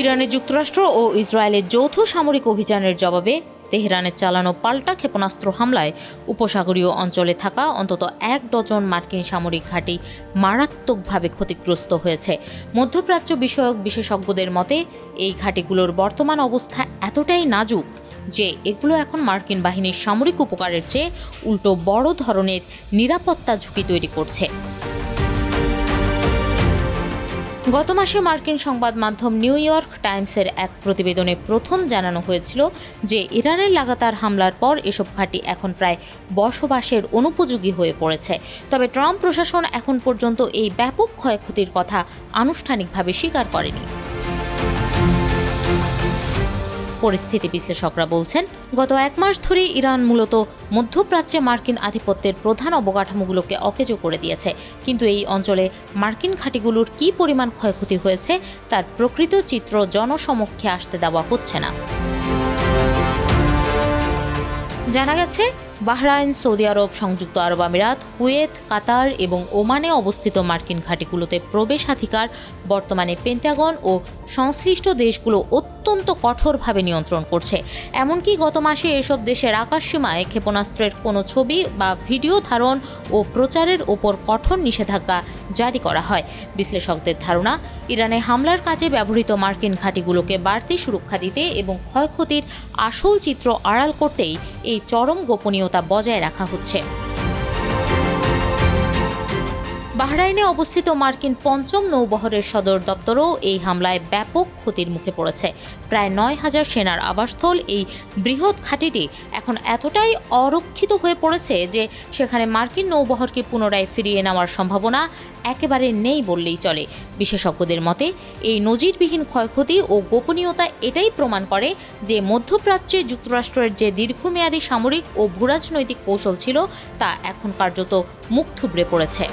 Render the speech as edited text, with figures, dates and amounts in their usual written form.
ইরানের যুক্তরাষ্ট্র ও ইসরায়েলের যৌথ সামরিক অভিযানের জবাবে তেহরানের চালানো পাল্টা ক্ষেপণাস্ত্র হামলায় উপসাগরীয় অঞ্চলে থাকা অন্তত ১ ডজন মার্কিন সামরিক ঘাঁটি মারাত্মকভাবে ক্ষতিগ্রস্ত হয়েছে। মধ্যপ্রাচ্য বিষয়ক বিশেষজ্ঞদের মতে এই ঘাঁটিগুলোর বর্তমান অবস্থা এতটাই নাজুক যে এগুলো এখন মার্কিন বাহিনীর সামরিক উপকারের চেয়ে উল্টো বড় ধরনের নিরাপত্তা ঝুঁকি তৈরি করছে। গত মাসে মার্কিন সংবাদ মাধ্যম নিউ ইয়র্ক টাইমসের এক প্রতিবেদনে প্রথম জানানো হয়েছিল যে ইরানের লাগাতার হামলার পর এসব ঘাঁটি এখন প্রায় বসবাসের অনুপযোগী হয়ে পড়েছে। তবে ট্রাম্প প্রশাসন এখন পর্যন্ত এই ব্যাপক ক্ষয়ক্ষতির কথা আনুষ্ঠানিকভাবে স্বীকার করেনি। পরিস্থিতি বিশ্লেষকরা বলছেন, গত ১ মাস ধরে ইরান মূলত মধ্যপ্রাচ্যে মার্কিন আধিপত্যের প্রধান অবকাঠামোগুলোকে অকেজো করে দিয়েছে। কিন্তু এই অঞ্চলে মার্কিন ঘাঁটিগুলোর কী পরিমাণ ক্ষয়ক্ষতি হয়েছে তার প্রকৃত চিত্র জনসমক্ষে আসতে দেওয়া হচ্ছে না। জানা গেছে, বাহরাইন, সৌদি আরব, সংযুক্ত আরব আমিরাত, কুয়েত, কাতার এবং ওমানে অবস্থিত মার্কিন ঘাঁটিগুলোতে প্রবেশাধিকার বর্তমানে পেন্টাগন ও সংশ্লিষ্ট দেশগুলো অত্যন্ত কঠোরভাবে নিয়ন্ত্রণ করছে। এমনকি গত মাসে এসব দেশের আকাশসীমায় ক্ষেপণাস্ত্রের কোনো ছবি বা ভিডিও ধারণ ও প্রচারের ওপর কঠোর নিষেধাজ্ঞা জারি করা হয়। বিশ্লেষকদের ধারণা, ইরানে হামলার কাজে ব্যবহৃত মার্কিন ঘাঁটিগুলোকে বাড়তি সুরক্ষা দিতে এবং ক্ষয়ক্ষতির আসল চিত্র আড়াল করতেই এই চরম গোপনীয়তা বজায় রাখা হচ্ছে। বাহরাইনে অবস্থিত মার্কিন ৫ম নৌবহরের সদর দপ্তরও এই হামলায় ব্যাপক ক্ষতির মুখে পড়েছে। প্রায় ৯,০০০ সেনার আবাসস্থল এই বৃহৎ ঘাঁটিটি এখন এতটাই অরক্ষিত হয়ে পড়েছে যে সেখানে মার্কিন নৌবহরকে পুনরায় ফিরিয়ে নেওয়ার সম্ভাবনা একেবারে নেই বললেই চলে। বিশেষজ্ঞদের মতে এই নজিরবিহীন ক্ষয়ক্ষতি ও গোপনীয়তা এটাই প্রমাণ করে যে মধ্যপ্রাচ্যে যুক্তরাষ্ট্রের যে দীর্ঘমেয়াদী সামরিক ও ভূরাজনৈতিক কৌশল ছিল তা এখন কার্যত মুখ থুবড়ে পড়েছে।